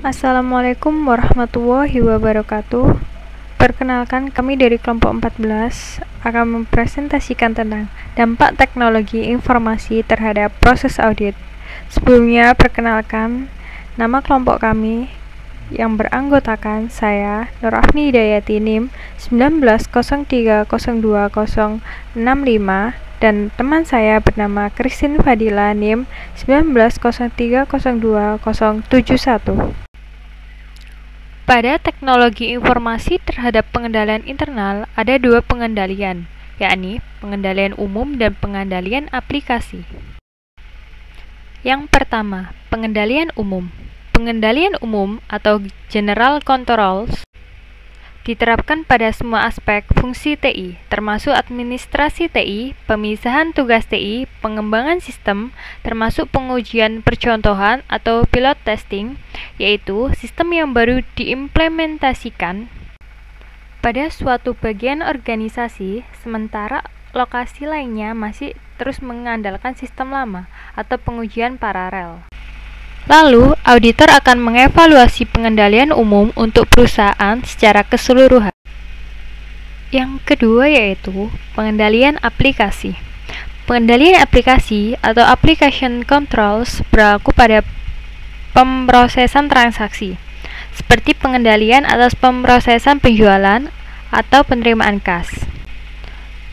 Assalamualaikum warahmatullahi wabarakatuh. Perkenalkan, kami dari kelompok 14 akan mempresentasikan tentang dampak teknologi informasi terhadap proses audit. Sebelumnya, perkenalkan, nama kelompok kami yang beranggotakan saya, Nur Afni Hidayati NIM 1903020065 dan teman saya bernama Christine Fadila NIM 1903020071. Pada teknologi informasi terhadap pengendalian internal ada dua pengendalian, yakni pengendalian umum dan pengendalian aplikasi. Yang pertama, pengendalian umum. Pengendalian umum atau general controls diterapkan pada semua aspek fungsi TI, termasuk administrasi TI, pemisahan tugas TI, pengembangan sistem, termasuk pengujian percontohan atau pilot testing, yaitu sistem yang baru diimplementasikan pada suatu bagian organisasi, sementara lokasi lainnya masih terus mengandalkan sistem lama atau pengujian paralel. Lalu, auditor akan mengevaluasi pengendalian umum untuk perusahaan secara keseluruhan. Yang kedua yaitu pengendalian aplikasi. Pengendalian aplikasi atau application controls berlaku pada pemrosesan transaksi, seperti pengendalian atas pemrosesan penjualan atau penerimaan kas.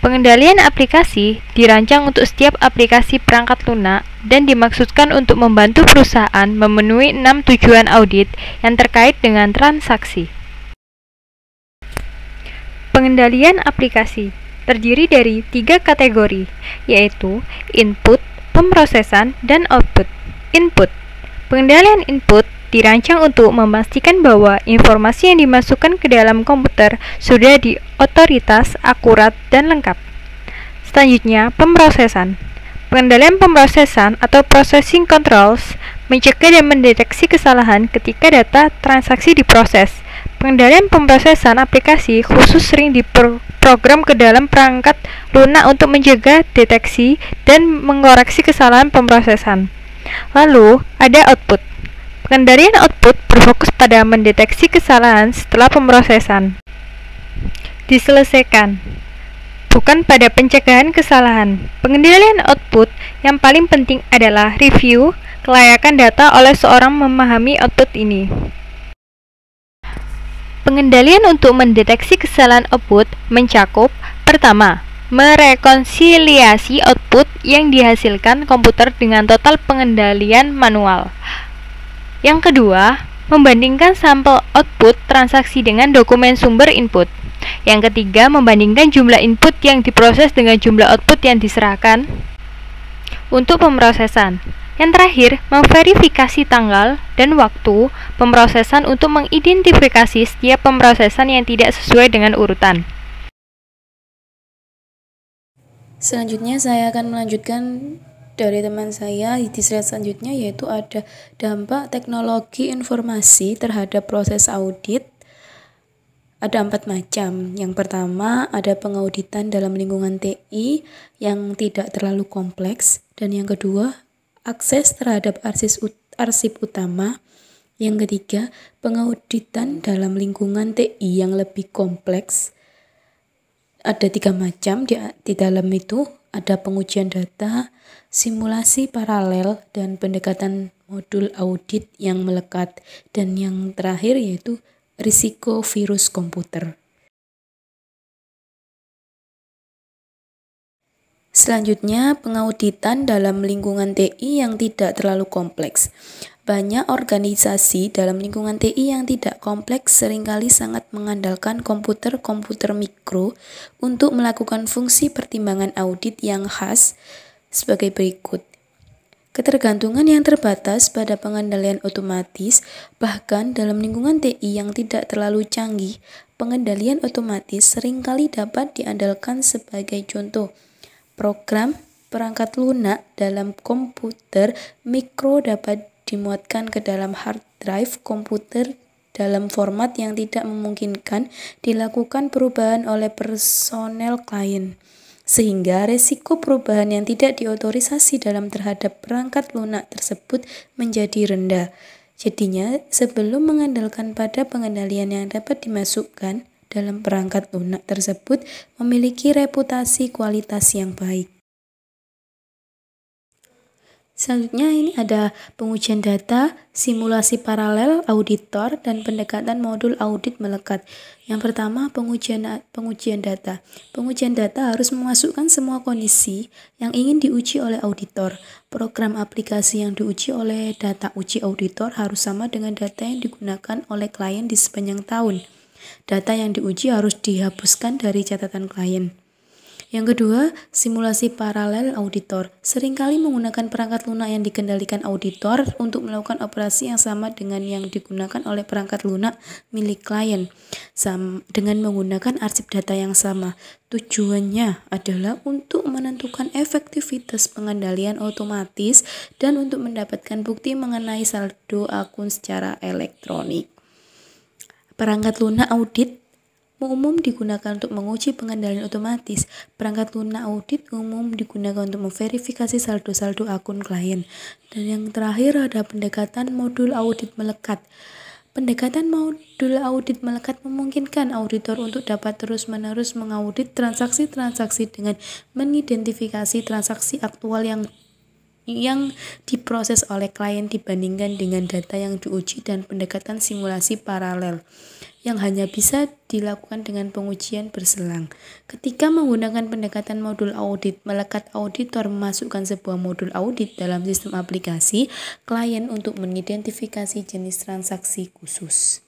Pengendalian aplikasi dirancang untuk setiap aplikasi perangkat lunak dan dimaksudkan untuk membantu perusahaan memenuhi 6 tujuan audit yang terkait dengan transaksi. Pengendalian aplikasi terdiri dari 3 kategori, yaitu input, pemrosesan, dan output. Input. Pengendalian input dirancang untuk memastikan bahwa informasi yang dimasukkan ke dalam komputer sudah diotoritas, akurat, dan lengkap. Selanjutnya, pemrosesan. Pengendalian pemrosesan atau processing controls mencegah dan mendeteksi kesalahan ketika data transaksi diproses. Pengendalian pemrosesan aplikasi khusus sering diprogram ke dalam perangkat lunak untuk mencegah deteksi dan mengoreksi kesalahan pemrosesan. Lalu, ada output. Pengendalian output berfokus pada mendeteksi kesalahan setelah pemrosesan diselesaikan, bukan pada pencegahan kesalahan. Pengendalian output yang paling penting adalah review kelayakan data oleh seorang memahami output ini. Pengendalian untuk mendeteksi kesalahan output mencakup: pertama, merekonsiliasi output yang dihasilkan komputer dengan total pengendalian manual. Yang kedua, membandingkan sampel output transaksi dengan dokumen sumber input. Yang ketiga, membandingkan jumlah input yang diproses dengan jumlah output yang diserahkan untuk pemrosesan. Yang terakhir, memverifikasi tanggal dan waktu pemrosesan untuk mengidentifikasi setiap pemrosesan yang tidak sesuai dengan urutan. Selanjutnya saya akan melanjutkan dari teman saya di slide selanjutnya, yaitu ada dampak teknologi informasi terhadap proses audit. Ada 4 macam. Yang pertama, ada pengauditan dalam lingkungan TI yang tidak terlalu kompleks. Dan yang kedua, akses terhadap arsip utama. Yang ketiga, pengauditan dalam lingkungan TI yang lebih kompleks. Ada 3 macam di dalam itu. Ada pengujian data, simulasi paralel, dan pendekatan modul audit yang melekat. Dan yang terakhir yaitu risiko virus komputer. Selanjutnya, pengauditan dalam lingkungan TI yang tidak terlalu kompleks. Banyak organisasi dalam lingkungan TI yang tidak kompleks seringkali sangat mengandalkan komputer-komputer mikro untuk melakukan fungsi pertimbangan audit yang khas sebagai berikut. Ketergantungan yang terbatas pada pengendalian otomatis, bahkan dalam lingkungan TI yang tidak terlalu canggih, pengendalian otomatis seringkali dapat diandalkan sebagai contoh. Program perangkat lunak dalam komputer mikro dapat dimuatkan ke dalam hard drive komputer dalam format yang tidak memungkinkan dilakukan perubahan oleh personel klien, sehingga resiko perubahan yang tidak diotorisasi dalam terhadap perangkat lunak tersebut menjadi rendah. Jadinya, sebelum mengandalkan pada pengendalian yang dapat dimasukkan dalam perangkat lunak tersebut memiliki reputasi kualitas yang baik. Selanjutnya ini ada pengujian data, simulasi paralel, auditor, dan pendekatan modul audit melekat. Yang pertama, pengujian data. Pengujian data harus memasukkan semua kondisi yang ingin diuji oleh auditor. Program aplikasi yang diuji oleh data uji auditor harus sama dengan data yang digunakan oleh klien di sepanjang tahun. Data yang diuji harus dihapuskan dari catatan klien. Yang kedua, simulasi paralel auditor. Seringkali menggunakan perangkat lunak yang dikendalikan auditor untuk melakukan operasi yang sama dengan yang digunakan oleh perangkat lunak milik klien, dengan menggunakan arsip data yang sama. Tujuannya adalah untuk menentukan efektivitas pengendalian otomatis dan untuk mendapatkan bukti mengenai saldo akun secara elektronik. Perangkat lunak audit umum digunakan untuk menguji pengendalian otomatis. Perangkat lunak audit umum digunakan untuk memverifikasi saldo-saldo akun klien. Dan yang terakhir ada pendekatan modul audit melekat. Pendekatan modul audit melekat memungkinkan auditor untuk dapat terus-menerus mengaudit transaksi-transaksi dengan mengidentifikasi transaksi aktual yang diproses oleh klien dibandingkan dengan data yang diuji, dan pendekatan simulasi paralel yang hanya bisa dilakukan dengan pengujian berselang. Ketika menggunakan pendekatan modul audit melekat, auditor memasukkan sebuah modul audit dalam sistem aplikasi klien untuk mengidentifikasi jenis transaksi khusus.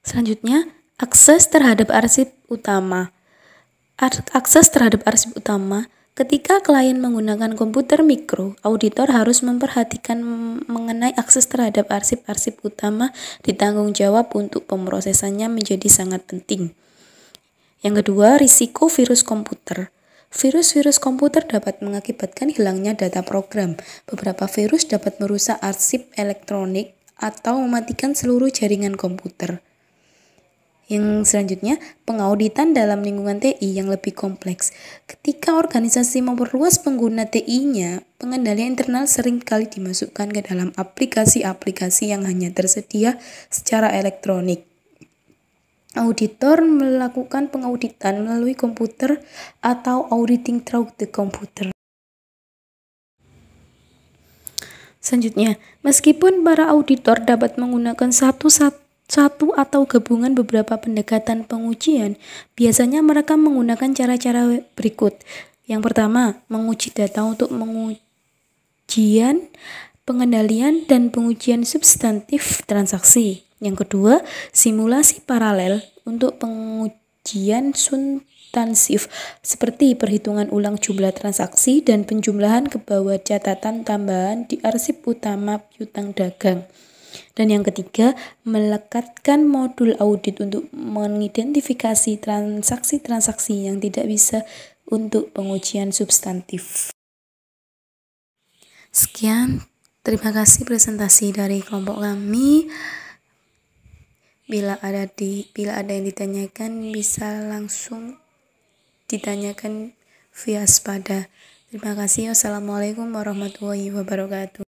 Selanjutnya, akses terhadap arsip utama. Akses terhadap arsip utama. Ketika klien menggunakan komputer mikro, auditor harus memperhatikan mengenai akses terhadap arsip-arsip utama ditanggung jawab untuk pemrosesannya menjadi sangat penting. Yang kedua, risiko virus komputer. Virus-virus komputer dapat mengakibatkan hilangnya data program. Beberapa virus dapat merusak arsip elektronik atau mematikan seluruh jaringan komputer. Yang selanjutnya, pengauditan dalam lingkungan TI yang lebih kompleks. Ketika organisasi memperluas pengguna TI-nya, pengendalian internal sering kali dimasukkan ke dalam aplikasi-aplikasi yang hanya tersedia secara elektronik. Auditor melakukan pengauditan melalui komputer atau auditing through the computer. Selanjutnya, meskipun para auditor dapat menggunakan satu atau gabungan beberapa pendekatan pengujian, biasanya mereka menggunakan cara-cara berikut. Yang pertama, menguji data untuk pengujian, pengendalian, dan pengujian substantif transaksi. Yang kedua, simulasi paralel untuk pengujian substansif seperti perhitungan ulang jumlah transaksi dan penjumlahan ke bawah catatan tambahan di arsip utama piutang dagang. Dan yang ketiga, melekatkan modul audit untuk mengidentifikasi transaksi-transaksi yang tidak bisa untuk pengujian substantif. Sekian, terima kasih presentasi dari kelompok kami. Bila ada yang ditanyakan, bisa langsung ditanyakan via Spada. Terima kasih. Wassalamualaikum warahmatullahi wabarakatuh.